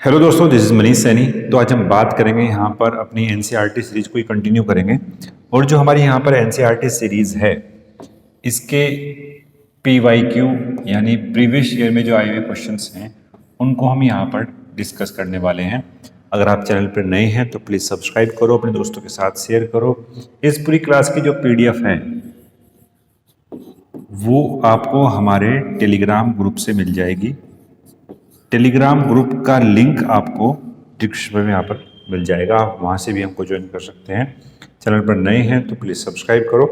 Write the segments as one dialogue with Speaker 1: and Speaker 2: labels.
Speaker 1: Hello दोस्तों, this is Manish Saini. तो आज हम बात करेंगे यहाँ पर अपनी एनसीईआरटी सीरीज को ही कंटिन्यू करेंगे। और जो हमारी यहाँ पर एनसीईआरटी सीरीज़ है इसके पीवाईक्यू यानी प्रीवियस ईयर में जो आए हुए क्वेश्चंस हैं उनको हम यहाँ पर डिस्कस करने वाले हैं। अगर आप चैनल पर नए हैं तो प्लीज़ सब्सक्राइब करो, अपने दोस्तों के साथ शेयर करो। इस पूरी क्लास की जो पीडीएफ है वो आपको हमारे टेलीग्राम ग्रुप से मिल जाएगी। टेलीग्राम ग्रुप का लिंक आपको डिस्क्रिप्शन में यहाँ पर मिल जाएगा, आप वहाँ से भी हमको ज्वाइन कर सकते हैं। चैनल पर नए हैं तो प्लीज़ सब्सक्राइब करो।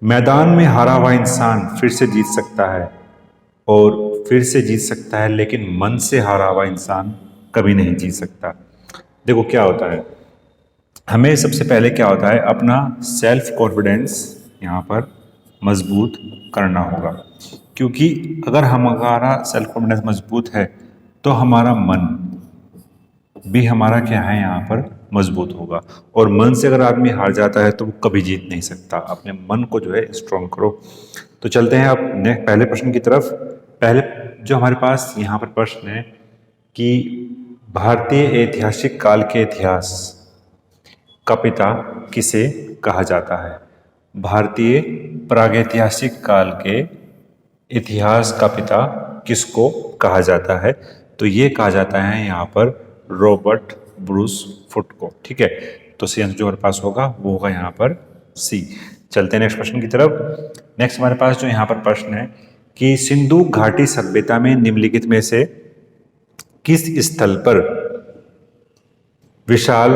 Speaker 1: मैदान में हारा हुआ इंसान फिर से जीत सकता है और फिर से जीत सकता है, लेकिन मन से हारा हुआ इंसान कभी नहीं जीत सकता। देखो क्या होता है, हमें सबसे पहले क्या होता है, अपना सेल्फ कॉन्फिडेंस यहाँ पर मजबूत करना होगा। क्योंकि अगर हमारा सेल्फ कॉन्फिडेंस मजबूत है तो हमारा मन भी हमारा क्या है यहाँ पर मजबूत होगा। और मन से अगर आदमी हार जाता है तो वो कभी जीत नहीं सकता। अपने मन को जो है स्ट्रॉन्ग करो। तो चलते हैं अब पहले प्रश्न की तरफ। पहले जो हमारे पास यहाँ पर प्रश्न है कि भारतीय ऐतिहासिक काल के इतिहास का पिता किसे कहा जाता है। भारतीय प्रागैतिहासिक काल के इतिहास का पिता किसको कहा जाता है? तो ये कहा जाता है यहाँ पर रॉबर्ट ब्रूस फुट को। ठीक है, तो सी आंसर जो हमारे पास होगा वो होगा यहाँ पर सी। चलते हैं नेक्स्ट प्रश्न की तरफ। नेक्स्ट हमारे पास जो यहाँ पर प्रश्न है कि सिंधु घाटी सभ्यता में निम्नलिखित में से किस स्थल पर विशाल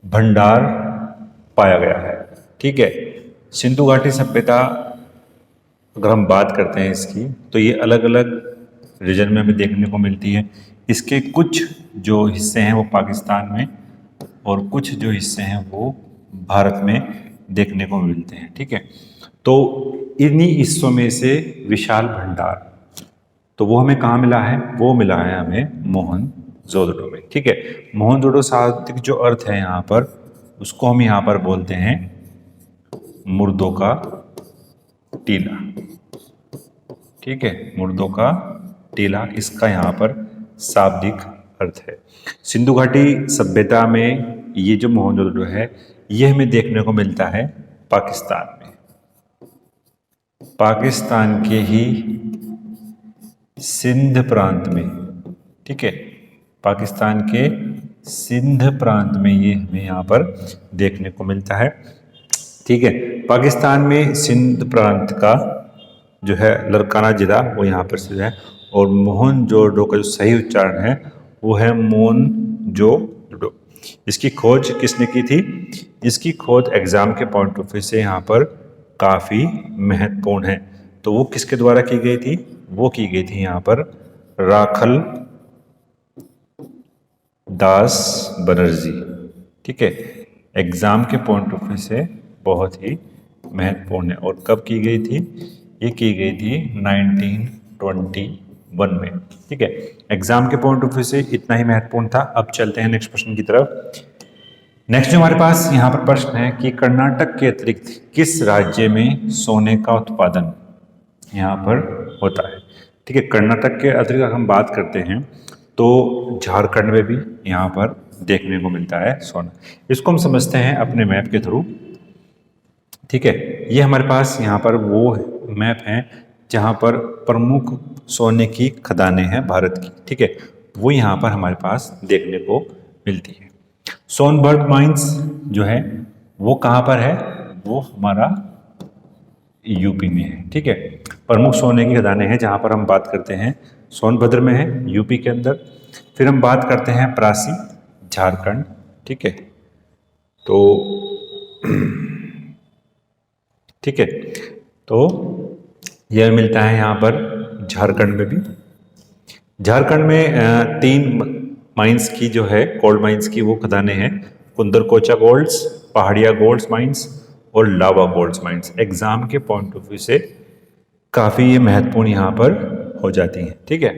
Speaker 1: भंडार पाया गया है। ठीक है, सिंधु घाटी सभ्यता अगर हम बात करते हैं इसकी तो ये अलग अलग रीजन में हमें देखने को मिलती है। इसके कुछ जो हिस्से हैं वो पाकिस्तान में और कुछ जो हिस्से हैं वो भारत में देखने को मिलते हैं। ठीक है, तो इन्हीं हिस्सों में से विशाल भंडार तो वो हमें कहाँ मिला है? वो मिला है हमें मोहनजोदड़ो में। ठीक है, मोहनजोदड़ो शब्द जो अर्थ है यहाँ पर उसको हम यहाँ पर बोलते हैं मुर्दों का टीला। ठीक है, मुर्दों का टीला इसका यहाँ पर शाब्दिक अर्थ है। सिंधु घाटी सभ्यता में ये जो मोहनजोदड़ो है ये हमें देखने को मिलता है पाकिस्तान में, पाकिस्तान के ही सिंध प्रांत में। ठीक है, पाकिस्तान के सिंध प्रांत में ये हमें यहाँ पर देखने को मिलता है। ठीक है, पाकिस्तान में सिंध प्रांत का जो है लड़काना जिला वो यहाँ पर स्थित है। और मोहनजोदड़ो का जो सही उच्चारण है वो है मोहनजोदड़ो। इसकी खोज किसने की थी? इसकी खोज एग्जाम के पॉइंट ऑफ व्यू से यहाँ पर काफ़ी महत्वपूर्ण है। तो वो किसके द्वारा की गई थी? वो की गई थी यहाँ पर राखल दास बनर्जी। ठीक है, एग्जाम के पॉइंट ऑफ व्यू से बहुत ही महत्वपूर्ण है। और कब की गई थी? ये की गई थी 1921 में। ठीक है, एग्जाम के पॉइंट ऑफ व्यू से इतना ही महत्वपूर्ण था। अब चलते हैं नेक्स्ट प्रश्न की तरफ। नेक्स्ट जो हमारे पास यहाँ पर प्रश्न है कि कर्नाटक के अतिरिक्त किस राज्य में सोने का उत्पादन यहाँ पर होता है। ठीक है, कर्नाटक के अतिरिक्त अगर हम बात करते हैं तो झारखंड में भी यहाँ पर देखने को मिलता है सोना। इसको हम समझते हैं अपने मैप के थ्रू। ठीक है, ये हमारे पास यहाँ पर वो मैप है जहाँ पर प्रमुख सोने की खदानें हैं भारत की। ठीक है, वो यहाँ पर हमारे पास देखने को मिलती है। सोनभद्र माइंस जो है वो कहाँ पर है? वो हमारा यूपी में है। ठीक है, प्रमुख सोने की खदानें हैं जहाँ पर हम बात करते हैं सोनभद्र में है, यूपी के अंदर। फिर हम बात करते हैं परासी, झारखंड। ठीक है, तो ठीक है, तो यह मिलता है यहाँ पर झारखंड में भी। झारखंड में 3 माइंस की जो है गोल्ड माइंस की वो खदानें हैं, कुंदरकोचा गोल्ड्स, पहाड़िया गोल्ड्स माइंस और लावा गोल्ड्स माइंस। एग्जाम के पॉइंट ऑफ व्यू से काफ़ी ये महत्वपूर्ण यहाँ पर हो जाती हैं। ठीक है,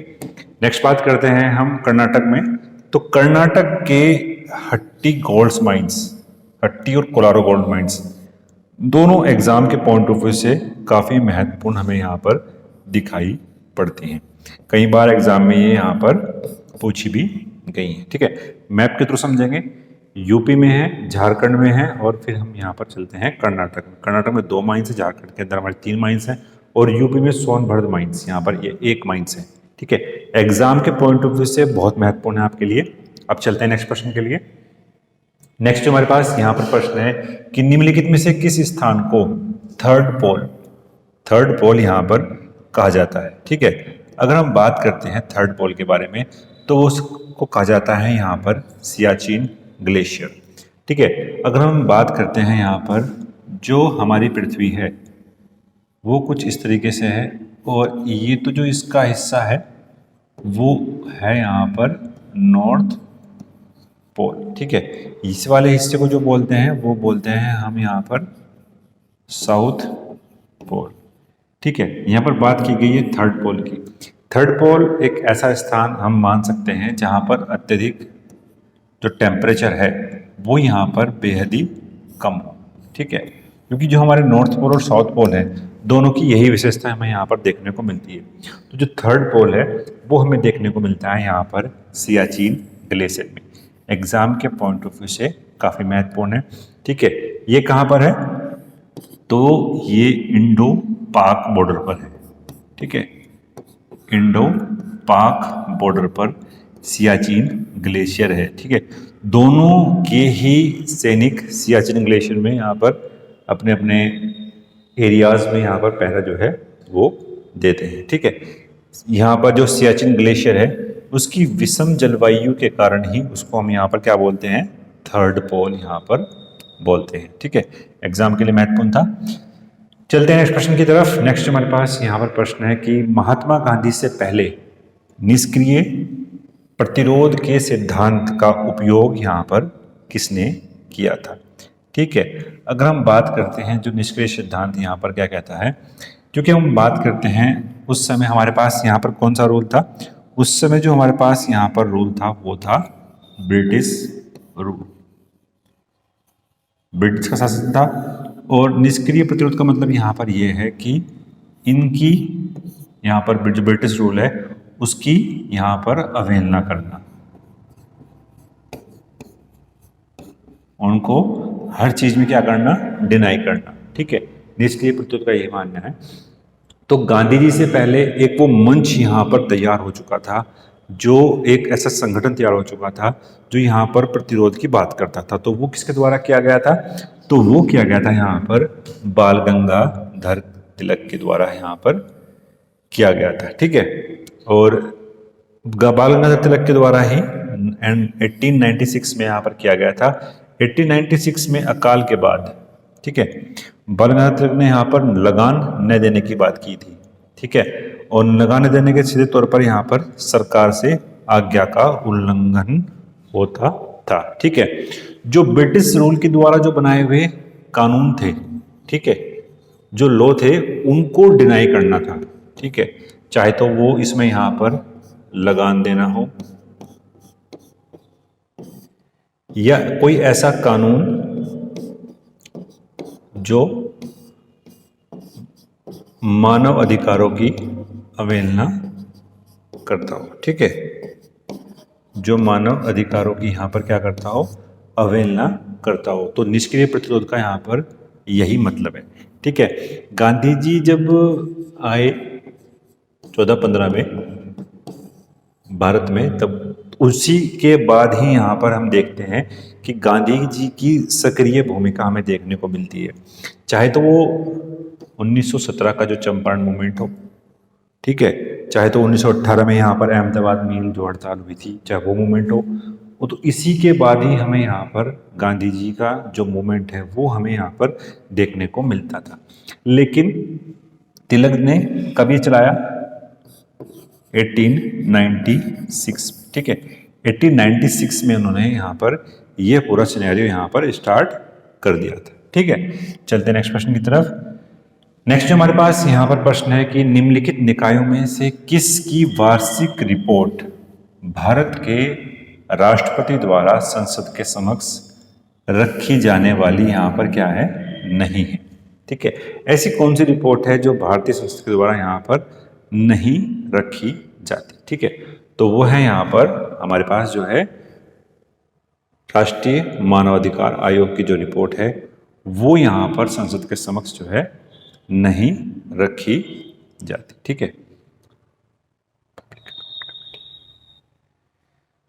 Speaker 1: नेक्स्ट बात करते हैं हम कर्नाटक में। तो कर्नाटक के हट्टी गोल्ड्स माइंस, हट्टी और कोलारो गोल्ड माइंस दोनों एग्जाम के पॉइंट ऑफ व्यू से काफ़ी महत्वपूर्ण हमें यहाँ पर दिखाई पड़ती हैं। कई बार एग्जाम में ये यहाँ पर पूछी भी गई हैं। ठीक है, मैप के थ्रू समझेंगे। यूपी में है, झारखंड में है, और फिर हम यहाँ पर चलते हैं कर्नाटक में। कर्नाटक में 2 माइंस है, झारखंड के अंदर हमारे 3 माइंस हैं, और यूपी में सोनभद्र माइंस, यहाँ पर ये 1 माइंस है। ठीक है, एग्जाम के पॉइंट ऑफ व्यू से बहुत महत्वपूर्ण है आपके लिए। अब चलते हैं नेक्स्ट प्रश्न के लिए। नेक्स्ट हमारे पास यहाँ पर प्रश्न है कि निम्नलिखित में से किस स्थान को थर्ड पोल यहाँ पर कहा जाता है। ठीक है, अगर हम बात करते हैं थर्ड पोल के बारे में तो उसको कहा जाता है यहाँ पर सियाचिन ग्लेशियर। ठीक है, अगर हम बात करते हैं यहाँ पर जो हमारी पृथ्वी है वो कुछ इस तरीके से है, और ये तो जो इसका हिस्सा है वो है यहाँ पर नॉर्थ पोल। ठीक है, इस वाले हिस्से को जो बोलते हैं वो बोलते हैं हम यहाँ पर साउथ पोल। ठीक है, यहाँ पर बात की गई है थर्ड पोल की। थर्ड पोल एक ऐसा स्थान हम मान सकते हैं जहाँ पर अत्यधिक जो टेम्परेचर है वो यहाँ पर बेहद ही कम हो। ठीक है, क्योंकि जो हमारे नॉर्थ पोल और साउथ पोल है दोनों की यही विशेषता हमें यहाँ पर देखने को मिलती है। तो जो थर्ड पोल है वो हमें देखने को मिलता है यहाँ पर सियाचिन ग्लेशियर में। एग्जाम के पॉइंट ऑफ व्यू से काफ़ी महत्वपूर्ण है। ठीक है, ये कहाँ पर है तो ये इंडो पाक बॉर्डर पर है। ठीक है, इंडो पाक बॉर्डर पर सियाचिन ग्लेशियर है। ठीक है, दोनों के ही सैनिक सियाचिन ग्लेशियर में यहाँ पर अपने अपने एरियाज में यहाँ पर पहरा जो है वो देते हैं। ठीक है, यहाँ पर जो सियाचिन ग्लेशियर है उसकी विषम जलवायु के कारण ही उसको हम यहाँ पर क्या बोलते हैं, थर्ड पोल यहाँ पर बोलते हैं। ठीक है, एग्जाम के लिए महत्वपूर्ण था। चलते हैं नेक्स्ट प्रश्न की तरफ। नेक्स्ट हमारे पास यहाँ पर प्रश्न है कि महात्मा गांधी से पहले निष्क्रिय प्रतिरोध के सिद्धांत का उपयोग यहाँ पर किसने किया था। ठीक है, अगर हम बात करते हैं जो निष्क्रिय सिद्धांत यहाँ पर क्या कहता है, क्योंकि हम बात करते हैं उस समय हमारे पास यहाँ पर कौन सा रूल था, उस समय जो हमारे पास यहाँ पर रूल था वो था ब्रिटिश रूल, ब्रिटिश का शासन था। और निष्क्रिय प्रतिरोध का मतलब यहाँ पर यह है कि इनकी यहाँ पर जो ब्रिटिश रूल है उसकी यहाँ पर अवहेलना करना, उनको हर चीज में क्या करना, डिनाई करना। ठीक है, निष्क्रिय प्रतिरोध का यही मानना है। तो गांधी जी से पहले एक वो मंच यहाँ पर तैयार हो चुका था, जो एक ऐसा संगठन तैयार हो चुका था जो यहाँ पर प्रतिरोध की बात करता था। तो वो किसके द्वारा किया गया था, तो वो किया गया था यहाँ पर बाल गंगाधर तिलक के द्वारा यहाँ पर किया गया था। ठीक है, और बाल गंगाधर तिलक के द्वारा ही 1896 में यहाँ पर किया गया था। 1896 में अकाल के बाद, ठीक है, बाल गंगाधर तिलक ने यहाँ पर लगान न देने की बात की थी। ठीक है, और लगान न देने के सीधे तौर पर यहाँ पर सरकार से आज्ञा का उल्लंघन होता था। ठीक है, जो ब्रिटिश रूल के द्वारा जो बनाए हुए कानून थे, ठीक है, जो लॉ थे उनको डिनाई करना था। ठीक है, चाहे तो वो इसमें यहाँ पर लगान देना हो या कोई ऐसा कानून जो मानव अधिकारों की अवहेलना करता हो। ठीक है, जो मानव अधिकारों की यहाँ पर क्या करता हो, अवहेलना करता हो। तो निष्क्रिय प्रतिरोध का यहाँ पर यही मतलब है। ठीक है, गांधी जी जब आए 1415 में भारत में, तब उसी के बाद ही यहाँ पर हम देखते हैं कि गांधी जी की सक्रिय भूमिका हमें देखने को मिलती है। चाहे तो वो 1917 का जो चंपारण मूवमेंट हो, ठीक है, चाहे तो 1918 में यहाँ पर अहमदाबाद मील जो हड़ताल हुई थी, चाहे वो मूवमेंट हो, वो तो इसी के बाद ही हमें यहाँ पर गांधी जी का जो मूवमेंट है वो हमें यहाँ पर देखने को मिलता था। लेकिन तिलक ने कभी चलाया, 1896। ठीक है, 1896 में उन्होंने यहाँ पर ये पूरा सिनेरियो यहाँ पर स्टार्ट कर दिया था। ठीक है, चलते नेक्स्ट प्रश्न की तरफ। नेक्स्ट जो हमारे पास यहाँ पर प्रश्न है कि निम्नलिखित निकायों में से किसकी वार्षिक रिपोर्ट भारत के राष्ट्रपति द्वारा संसद के समक्ष रखी जाने वाली यहाँ पर क्या है, नहीं है। ठीक है, ऐसी कौन सी रिपोर्ट है जो भारतीय संसद के द्वारा यहाँ पर नहीं रखी जाती। ठीक है, तो वो है यहाँ पर हमारे पास जो है राष्ट्रीय मानवाधिकार आयोग की जो रिपोर्ट है वो यहाँ पर संसद के समक्ष जो है नहीं रखी जाती। ठीक है,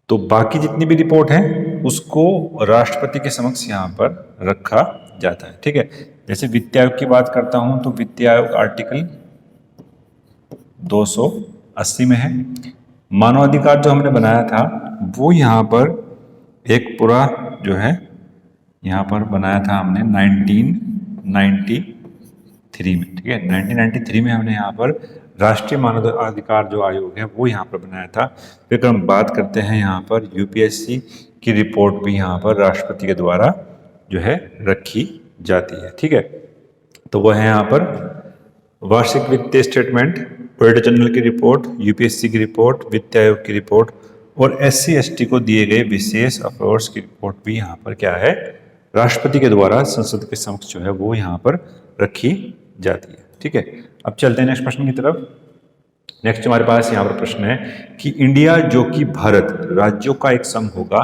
Speaker 1: तो बाकी जितनी भी रिपोर्ट है उसको राष्ट्रपति के समक्ष यहाँ पर रखा जाता है। ठीक है, जैसे वित्त आयोग की बात करता हूं तो वित्त आयोग आर्टिकल 280 में है। मानवाधिकार जो हमने बनाया था वो यहाँ पर एक पूरा जो है यहाँ पर बनाया था हमने 1993 में। ठीक है, 1993 में हमने यहाँ पर राष्ट्रीय मानवाधिकार जो आयोग है वो यहाँ पर बनाया था। फिर हम बात करते हैं यहाँ पर यूपीएससी की रिपोर्ट भी यहाँ पर राष्ट्रपति के द्वारा जो है रखी जाती है। ठीक है, तो वह है यहाँ पर वार्षिक वित्तीय स्टेटमेंट, ऑडिटर जनरल की रिपोर्ट, यूपीएससी की रिपोर्ट, वित्त आयोग की रिपोर्ट और एससी एसटी को दिए गए विशेष अफेयर्स की रिपोर्ट भी यहाँ पर क्या है राष्ट्रपति के द्वारा संसद के समक्ष जो है वो यहाँ पर रखी जाती है। ठीक है, अब चलते हैं नेक्स्ट प्रश्न की तरफ। नेक्स्ट हमारे पास यहाँ पर प्रश्न है कि इंडिया जो कि भारत राज्यों का एक संघ होगा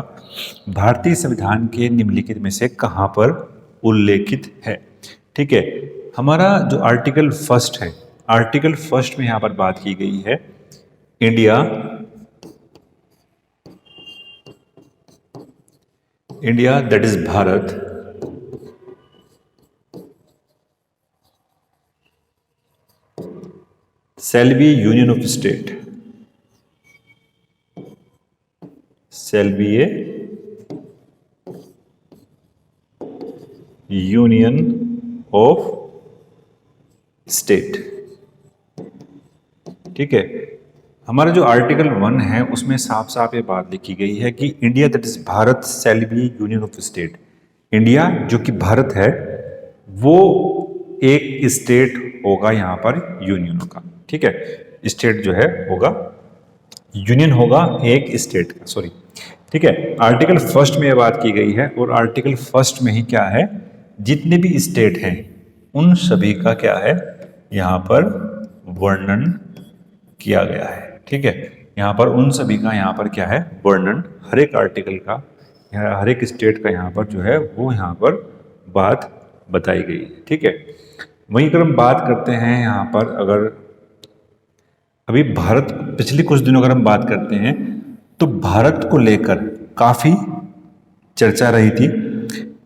Speaker 1: भारतीय संविधान के निम्नलिखित में से कहाँ पर उल्लेखित है। ठीक है, हमारा जो आर्टिकल फर्स्ट है, आर्टिकल फर्स्ट में यहाँ पर बात की गई है India that is Bharat shall be union of state, shall be a union of state। ठीक है, हमारा जो आर्टिकल 1 है उसमें साफ साफ ये बात लिखी गई है कि India that is Bharat shall be union of state. India जो कि भारत है वो एक स्टेट होगा यहाँ पर यूनियन का। ठीक है, स्टेट जो है होगा यूनियन होगा एक स्टेट का, सॉरी। ठीक है, आर्टिकल फर्स्ट में यह बात की गई है और आर्टिकल फर्स्ट में ही क्या है जितने भी स्टेट हैं उन सभी का क्या है यहाँ पर वर्णन किया गया है। ठीक है, यहाँ पर उन सभी का यहाँ पर क्या है वर्णन, हर एक आर्टिकल का, हर एक स्टेट का यहाँ पर जो है वो यहाँ पर बात बताई गई है। ठीक है, वहीं अगर हम बात करते हैं यहाँ पर, अगर अभी भारत पिछले कुछ दिनों अगर हम बात करते हैं तो भारत को लेकर काफ़ी चर्चा रही थी।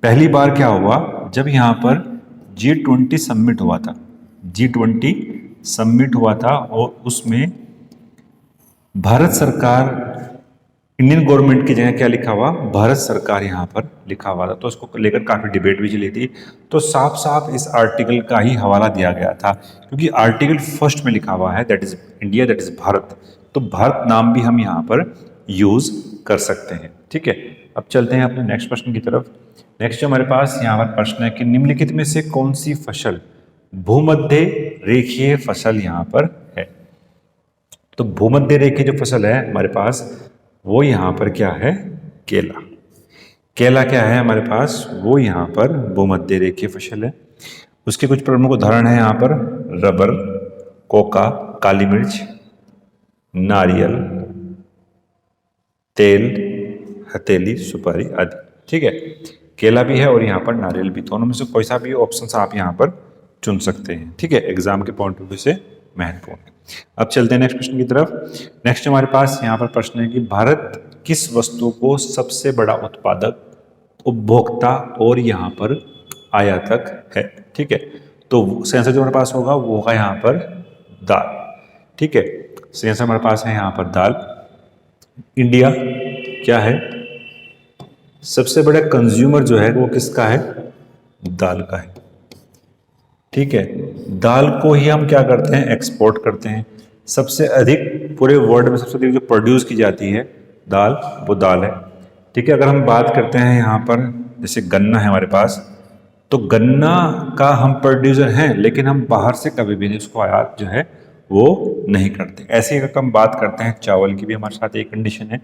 Speaker 1: पहली बार क्या हुआ जब यहाँ पर G20 समिट हुआ था, G20 समिट हुआ था और उसमें भारत सरकार, इंडियन गवर्नमेंट की जगह क्या लिखा हुआ भारत सरकार यहाँ पर लिखा हुआ था, तो उसको लेकर काफ़ी डिबेट भी चली थी। तो साफ साफ इस आर्टिकल का ही हवाला दिया गया था क्योंकि आर्टिकल फर्स्ट में लिखा हुआ है that is India that is Bharat, तो भारत नाम भी हम यहाँ पर यूज कर सकते हैं। ठीक है, अब चलते हैं अपने नेक्स्ट प्रश्न की तरफ। नेक्स्ट जो हमारे पास यहाँ पर प्रश्न है कि निम्नलिखित में से कौन सी फसल भूमध्य रेखीय फसल यहाँ पर है। तो भूमध्य रेखीय जो फसल है हमारे पास वो यहाँ पर क्या है केला। केला क्या है हमारे पास वो यहाँ पर भूमध्य रेखीय फसल है। उसके कुछ प्रमुख उदाहरण है यहाँ पर रबर, कोका, काली मिर्च, नारियल, तेल, हथेली, सुपारी आदि। ठीक है, केला भी है और यहाँ पर नारियल भी, दोनों में से कोई सा भी ऑप्शन आप यहाँ पर चुन सकते हैं। ठीक है, एग्जाम के पॉइंट ऑफ व्यू से महत्वपूर्ण है। अब चलते हैं नेक्स्ट प्रश्न की तरफ। नेक्स्ट हमारे पास यहाँ पर प्रश्न है कि भारत किस वस्तु को सबसे बड़ा उत्पादक, उपभोक्ता और यहाँ पर आयातक है। ठीक है, तो आंसर जो हमारे पास होगा वो होगा यहाँ पर दाल। ठीक है, आंसर हमारे पास है यहाँ पर दाल। इंडिया क्या है सबसे बड़ा कंज्यूमर जो है वो किसका है दाल का है। ठीक है, दाल को ही हम क्या करते हैं एक्सपोर्ट करते हैं। सबसे अधिक पूरे वर्ल्ड में सबसे अधिक जो प्रोड्यूस की जाती है दाल वो दाल है। ठीक है, अगर हम बात करते हैं यहाँ पर जैसे गन्ना है हमारे पास, तो गन्ना का हम प्रोड्यूसर हैं लेकिन हम बाहर से कभी भी नहीं उसको आयात जो है वो नहीं करते। ऐसे ही अगर हम बात करते हैं चावल की भी हमारे साथ यही कंडीशन है,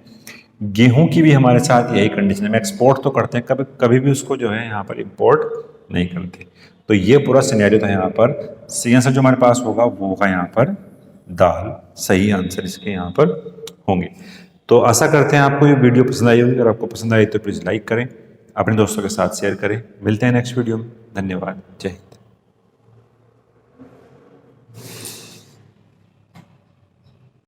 Speaker 1: गेहूं की भी हमारे साथ यही कंडीशन है। हम एक्सपोर्ट तो करते हैं कभी भी उसको जो है यहाँ पर इम्पोर्ट नहीं करते। तो ये पूरा सिनेरियो था यहाँ पर। सही आंसर जो हमारे पास होगा वो होगा यहाँ पर दाल। सही आंसर इसके यहाँ पर होंगे। तो आशा करते हैं आपको ये वीडियो पसंद आई होगी। अगर आपको पसंद आई तो प्लीज़ लाइक करें, अपने दोस्तों के साथ शेयर करें। मिलते हैं नेक्स्ट वीडियो में। धन्यवाद। जय हिंद।